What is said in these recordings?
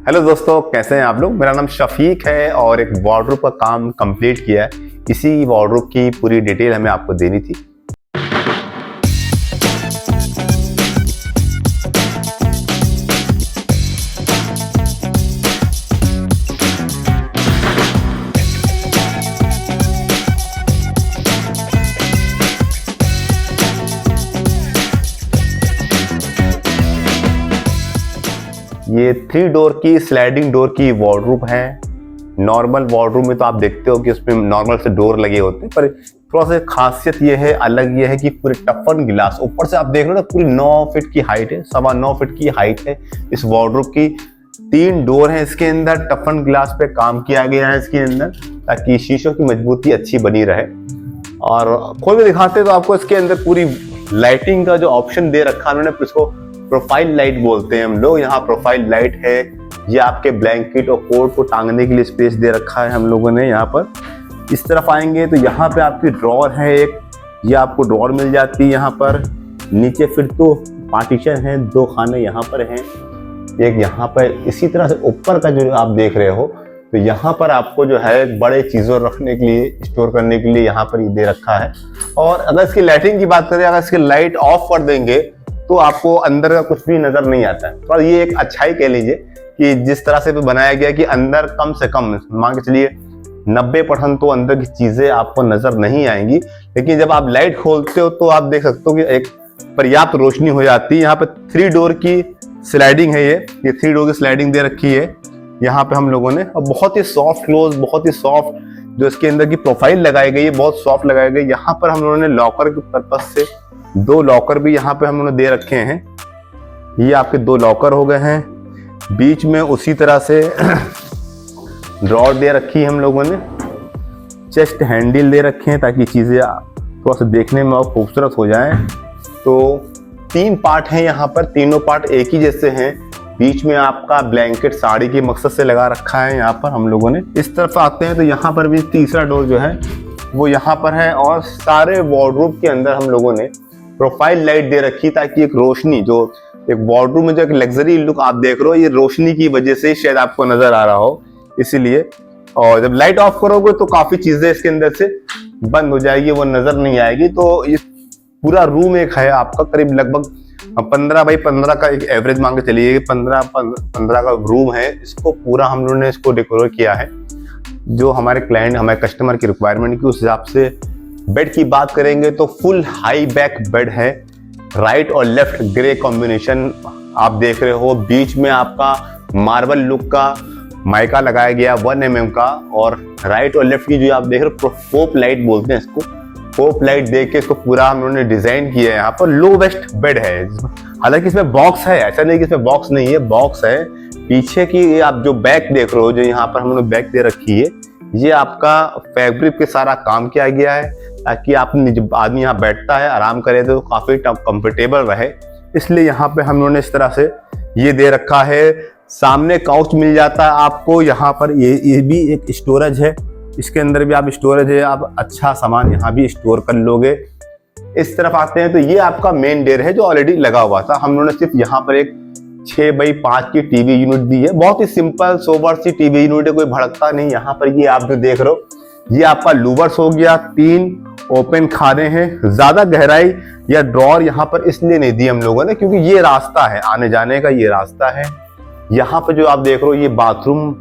Hello दोस्तों, कैसे हैं आप लोग। मेरा नाम शफीक है और एक वार्डरोब का काम कंप्लीट किया है। इसी वार्डरोब की पूरी डिटेल हमें आपको देनी थी। ये 3 डोर की स्लाइडिंग डोर की वार्डरोब है। नॉर्मल वार्डरोब में तो आप देखते हो कि उसमें नॉर्मल से डोर लगे होते हैं, पर थोड़ा सा खासियत ये है, अलग ये है कि पूरे टफन गिलास ऊपर से आप देख रहे हो ना, पूरी 9 फीट की हाइट है, 9.25 फीट की हाइट है इस वार्डरोब की। 3 डोर है इसके अंदर, टफन गिलास पे काम किया गया है इसके अंदर, ताकि शीशों की मजबूती अच्छी बनी रहे। और खोल के दिखाते तो आपको इसके अंदर पूरी लाइटिंग का जो ऑप्शन दे रखा है उन्होंने, इसको प्रोफाइल लाइट बोलते हैं हम लोग। यहाँ प्रोफाइल लाइट है, ये आपके ब्लैंकेट और कोट को टांगने के लिए स्पेस दे रखा है हम लोगों ने। यहाँ पर इस तरफ आएंगे तो यहाँ पे आपकी ड्रॉर है एक, ये आपको ड्रॉर मिल जाती है यहाँ पर। नीचे फिर तो पार्टीशन है, 2 खाने यहाँ पर हैं, एक यहाँ पर। इसी तरह से ऊपर का जो आप देख रहे हो तो यहाँ पर आपको जो है बड़े चीज़ों रखने के लिए, स्टोर करने के लिए यहाँ पर ये दे रखा है। और अगर इसकी लाइटिंग की बात करें, अगर इसकी लाइट ऑफ कर देंगे तो आपको अंदर का कुछ भी नजर नहीं आता है। तो ये एक अच्छाई कह लीजिए कि जिस तरह से बनाया गया कि अंदर कम से कम मान के चलिए 90% तो अंदर की चीजें आपको नजर नहीं आएंगी, लेकिन जब आप लाइट खोलते हो तो आप देख सकते हो कि एक पर्याप्त रोशनी हो जाती है। यहाँ पे 3 डोर की स्लाइडिंग है, ये 3 डोर की स्लाइडिंग दे रखी है यहाँ पे हम लोगों ने। और बहुत ही सॉफ्ट क्लोज, बहुत ही सॉफ्ट जो इसके अंदर की प्रोफाइल लगाई गई है, बहुत सॉफ्ट लगाई गई। यहाँ पर हम लोगों ने लॉकर के पर्पज से 2 लॉकर भी यहाँ पे हम लोगों ने दे रखे हैं। ये आपके 2 लॉकर हो गए हैं। बीच में उसी तरह से ड्रॉर दे रखी है हम लोगों ने, चेस्ट हैंडल दे रखे हैं ताकि चीज़ें थोड़ा सा देखने में और खूबसूरत हो जाएं। तो 3 पार्ट हैं यहाँ पर, तीनों पार्ट एक ही जैसे हैं। बीच में आपका ब्लैंकेट साड़ी के मकसद से लगा रखा है यहाँ पर हम लोगों ने। इस तरफ आते हैं तो यहाँ पर भी तीसरा डोर जो है वो यहाँ पर है। और सारे वार्डरोब के अंदर हम लोगों ने प्रोफाइल लाइट दे रखी ताकि एक रोशनी, जो एक वार्डरोब में जो एक लग्जरी लुक आप देख रहे हो, ये रोशनी की वजह से शायद आपको नजर आ रहा हो, इसीलिए। और जब लाइट ऑफ करोगे तो काफी चीजें इसके अंदर से बंद हो जाएगी, वो नजर नहीं आएगी। तो ये पूरा रूम एक है आपका, करीब लगभग 15 बाई 15 का एक एवरेज मान के चलिए, 15 का रूम है। इसको पूरा हम लोगों ने इसको डेकोरेट किया है जो हमारे क्लाइंट, हमारे कस्टमर की रिक्वायरमेंट की उस हिसाब से। बेड की बात करेंगे तो फुल हाई बैक बेड है, राइट और लेफ्ट ग्रे कॉम्बिनेशन आप देख रहे हो। बीच में आपका मार्बल लुक का माइका लगाया गया 1 mm का, और राइट और लेफ्ट की जो आप देख रहे हो पोप लाइट बोलते हैं इसको, पोप लाइट देख के इसको पूरा हम लोगों ने डिजाइन किया है। यहाँ पर लो वेस्ट बेड है, हालांकि इसमें बॉक्स है, ऐसा नहीं कि इसमें बॉक्स नहीं है, बॉक्स है। पीछे की आप जो बैक देख रहे हो, जो यहाँ पर हम लोगों ने बैक दे रखी है, ये आपका फैब्रिक पे सारा काम किया गया है ताकि आप जब आदमी यहाँ बैठता है आराम करे तो काफी कंफर्टेबल रहे। इसलिए यहाँ पे हम लोगों ने इस तरह से ये दे रखा है। सामने काउच मिल जाता है आपको यहाँ पर। ये भी एक स्टोरेज है, इसके अंदर भी आप स्टोरेज है, आप अच्छा सामान यहाँ भी स्टोर कर लोगे। इस तरफ आते हैं तो ये आपका मेन डेयर है जो ऑलरेडी लगा हुआ था। हम लोगों ने सिर्फ यहाँ पर एक 6 बाई 5 की टीवी यूनिट दी है, बहुत ही सिंपल सोबर सी टीवी यूनिट है, कोई भड़कता नहीं। यहाँ पर ये आप जो देख रहे हो ये आपका लूवर्स हो गया, 3 ओपन खाने हैं। ज्यादा गहराई या ड्रॉर यहाँ पर इसलिए नहीं दी हम लोगों ने क्योंकि ये रास्ता है आने जाने का, ये रास्ता है। यहाँ पे जो आप देख रहे हो ये बाथरूम,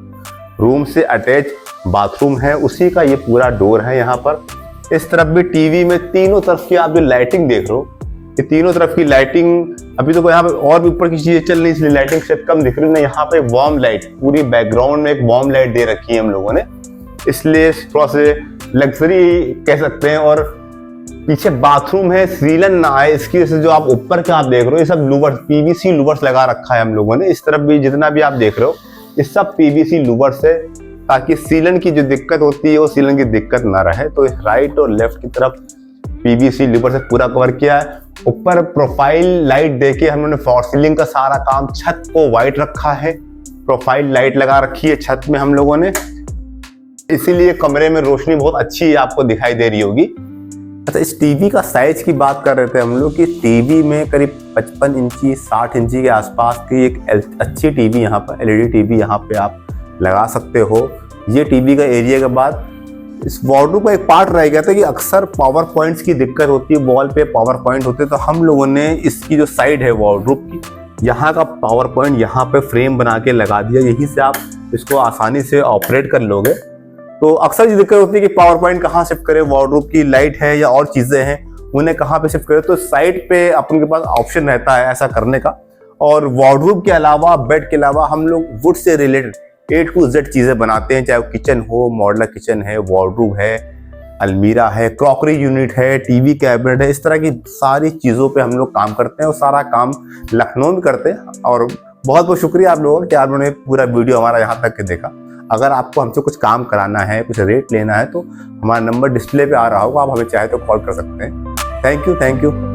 रूम से अटैच बाथरूम है, उसी का ये पूरा डोर है यहाँ पर। इस तरफ भी टीवी में तीनों तरफ की आप जो लाइटिंग देख रहे हो, ये तीनों तरफ की लाइटिंग, अभी तो यहाँ पे और भी ऊपर की चीजें चल रही, इसलिए लाइटिंग सेट कम दिख रही है। यहाँ पे वार्म लाइट, पूरी बैकग्राउंड में एक वार्म लाइट दे रखी है हम लोगों ने, इसलिए थोड़ा से लग्जरी कह सकते हैं। और पीछे बाथरूम है, सीलन ना आए इसकी वजह से जो आप ऊपर के आप देख रहे हो ये सब लूवर्स, पीवीसी लूवर्स लगा रखा है हम लोगों ने। इस तरफ भी जितना भी आप देख रहे हो ये सब पीवीसी लूवर्स है ताकि सीलन की जो दिक्कत होती है वो सीलन की दिक्कत ना रहे। तो राइट और लेफ्ट की तरफ पीवीसी लूवर से पूरा कवर किया है। ऊपर प्रोफाइल लाइट देके हम लोगों ने फॉर सीलिंग का सारा काम, छत को व्हाइट रखा है, प्रोफाइल लाइट लगा रखी है छत में हम लोगों ने, इसीलिए कमरे में रोशनी बहुत अच्छी आपको दिखाई दे रही होगी। अच्छा, इस टीवी का साइज की बात कर रहे थे हम लोग कि टीवी में करीब 55 इंची 60 इंची के आसपास की एक अच्छी टीवी यहाँ पर एलईडी टीवी यहाँ पे आप लगा सकते हो। ये टीवी का एरिया के बाद इस वार्डरोब का एक पार्ट रह गया था कि अक्सर पावर पॉइंट्स की दिक्कत होती है, वॉल पे पावर पॉइंट होते हैं, तो हम लोगों ने इसकी जो साइड है वार्डरोब की, यहाँ का पावर पॉइंट यहाँ पे फ्रेम बना के लगा दिया। यहीं से आप इसको आसानी से ऑपरेट कर लोगे। तो अक्सर ये दिक्कत होती है कि पावर पॉइंट कहाँ शिफ्ट करें, वार्डरोब की लाइट है या और चीजें हैं उन्हें कहाँ पे शिफ्ट करें। तो साइड पे अपन के पास ऑप्शन रहता है ऐसा करने का। और वार्डरोब के अलावा, बेड के अलावा हम लोग would say related A to Z चीजें बनाते हैं, चाहे वो किचन हो, मॉडलर किचन है, वार्डरोब है, अलमीरा है, क्रॉकरी यूनिट है, टीवी कैबिनेट है, इस तरह की सारी चीज़ों पे हम लोग काम करते हैं और सारा काम लखनऊ में करते हैं। और बहुत बहुत शुक्रिया आप लोगों का कि आपने पूरा वीडियो हमारा यहाँ तक के देखा। अगर आपको हमसे कुछ काम कराना है, कुछ रेट लेना है, तो हमारा नंबर डिस्प्ले पे आ रहा होगा, आप हमें चाहे तो कॉल कर सकते हैं। Thank you.